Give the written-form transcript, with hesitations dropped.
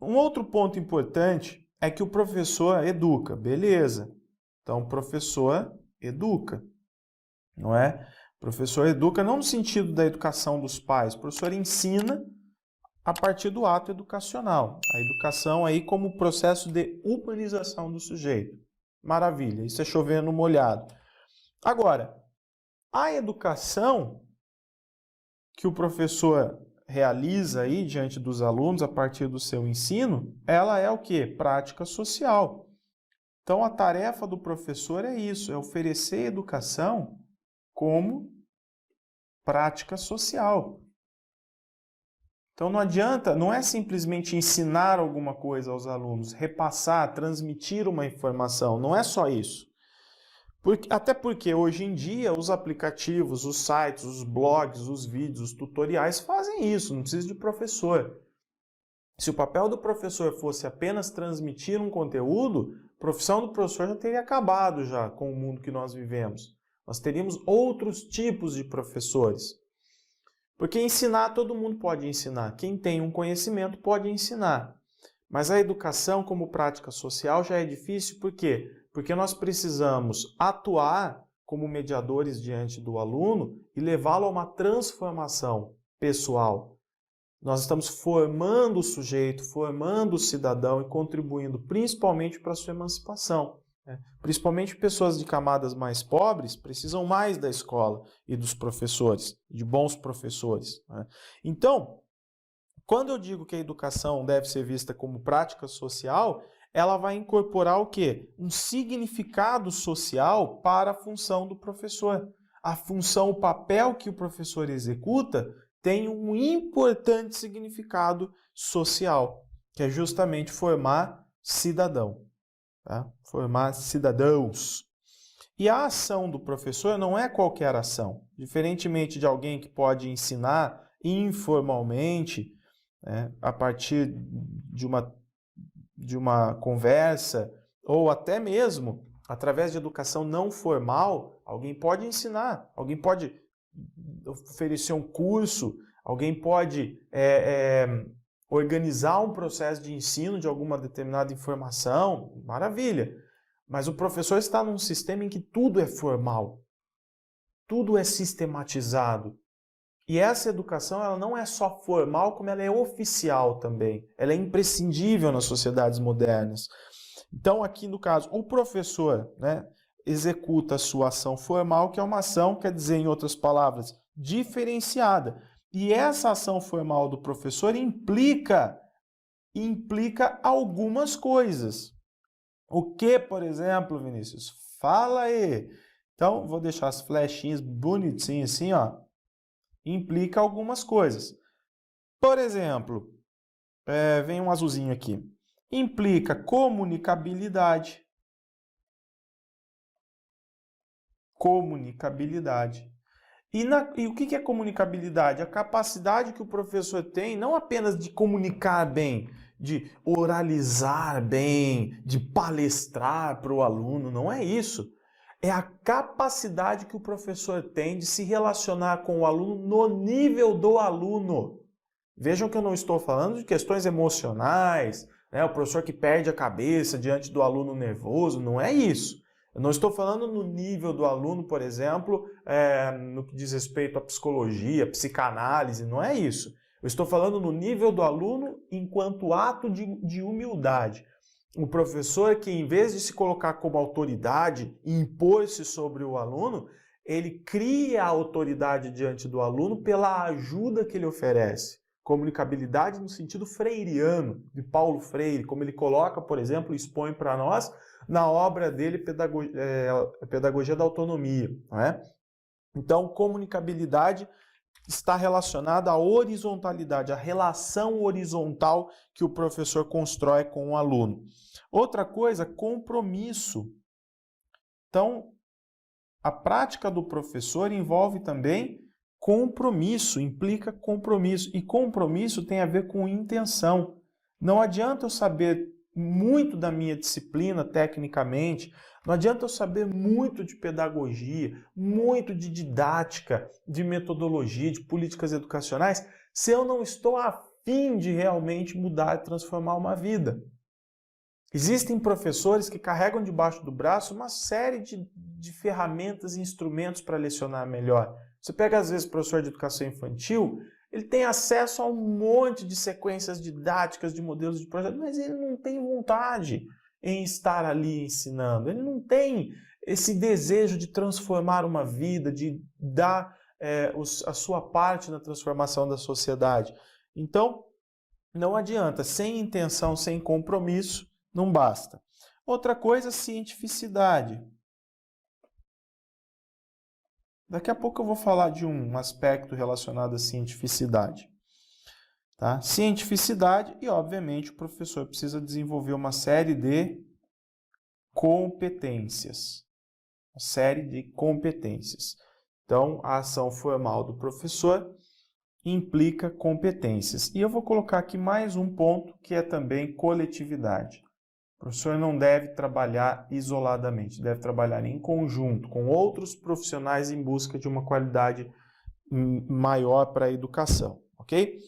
Um outro ponto importante é que o professor educa, beleza. Então, o professor educa, não é? O professor educa não no sentido da educação dos pais, o professor ensina a partir do ato educacional. A educação aí como processo de humanização do sujeito. Maravilha, isso é chover no molhado. Agora, a educação que o professor realiza aí diante dos alunos a partir do seu ensino, ela é o quê? Prática social. Então, a tarefa do professor é isso, é oferecer educação como prática social. Então, não adianta, não é simplesmente ensinar alguma coisa aos alunos, repassar, transmitir uma informação, não é só isso. Até porque hoje em dia os aplicativos, os sites, os blogs, os vídeos, os tutoriais fazem isso, não precisa de professor. Se o papel do professor fosse apenas transmitir um conteúdo, a profissão do professor já teria acabado já com o mundo que nós vivemos. Nós teríamos outros tipos de professores. Porque ensinar, todo mundo pode ensinar. Quem tem um conhecimento pode ensinar. Mas a educação como prática social já é difícil, por quê? Porque nós precisamos atuar como mediadores diante do aluno e levá-lo a uma transformação pessoal. Nós estamos formando o sujeito, formando o cidadão e contribuindo principalmente para a sua emancipação. Principalmente pessoas de camadas mais pobres precisam mais da escola e dos professores, de bons professores. Então, quando eu digo que a educação deve ser vista como prática social, ela vai incorporar o quê? Um significado social para a função do professor. A função, o papel que o professor executa tem um importante significado social, que é justamente formar cidadão, tá? Formar cidadãos. E a ação do professor não é qualquer ação. Diferentemente de alguém que pode ensinar informalmente, a partir de uma conversa, ou até mesmo através de educação não formal, alguém pode ensinar, alguém pode oferecer um curso, alguém pode organizar um processo de ensino de alguma determinada informação, maravilha. Mas o professor está num sistema em que tudo é formal, tudo é sistematizado. E essa educação ela não é só formal, como ela é oficial também. Ela é imprescindível nas sociedades modernas. Então, aqui no caso, o professor, executa a sua ação formal, que é uma ação, quer dizer, em outras palavras, diferenciada. E essa ação formal do professor implica algumas coisas. O que, por exemplo, Vinícius? Fala aí. Então, vou deixar as flechinhas bonitinhas assim, ó. Implica algumas coisas. Por exemplo, vem um azulzinho aqui. Implica comunicabilidade. Comunicabilidade. E o que é comunicabilidade? A capacidade que o professor tem, não apenas de comunicar bem, de oralizar bem, de palestrar para o aluno, não é isso. É a capacidade que o professor tem de se relacionar com o aluno no nível do aluno. Vejam que eu não estou falando de questões emocionais, o professor que perde a cabeça diante do aluno nervoso, não é isso. Eu não estou falando no nível do aluno, por exemplo, no que diz respeito à psicologia, psicanálise, não é isso. Eu estou falando no nível do aluno enquanto ato de humildade. O professor que, em vez de se colocar como autoridade e impor-se sobre o aluno, ele cria a autoridade diante do aluno pela ajuda que ele oferece. Comunicabilidade no sentido freiriano, de Paulo Freire, como ele coloca, por exemplo, expõe para nós na obra dele, Pedagogia da Autonomia. Não é? Então, comunicabilidade está relacionada à horizontalidade, à relação horizontal que o professor constrói com o aluno. Outra coisa, compromisso. Então, a prática do professor envolve também compromisso, implica compromisso. E compromisso tem a ver com intenção. Não adianta eu saber muito da minha disciplina tecnicamente, não adianta eu saber muito de pedagogia, muito de didática, de metodologia, de políticas educacionais, se eu não estou afim fim de realmente mudar e transformar uma vida. Existem professores que carregam debaixo do braço uma série de ferramentas e instrumentos para lecionar melhor. Você pega, às vezes, o professor de educação infantil, ele tem acesso a um monte de sequências didáticas, de modelos de projeto, mas ele não tem vontade em estar ali ensinando. Ele não tem esse desejo de transformar uma vida, de dar a sua parte na transformação da sociedade. Então, não adianta. Sem intenção, sem compromisso, não basta. Outra coisa, cientificidade. Daqui a pouco eu vou falar de um aspecto relacionado à cientificidade. Tá? Cientificidade e, obviamente, o professor precisa desenvolver uma série de competências. Uma série de competências. Então, a ação formal do professor implica competências. E eu vou colocar aqui mais um ponto, que é também coletividade. O professor não deve trabalhar isoladamente, deve trabalhar em conjunto com outros profissionais em busca de uma qualidade maior para a educação, ok?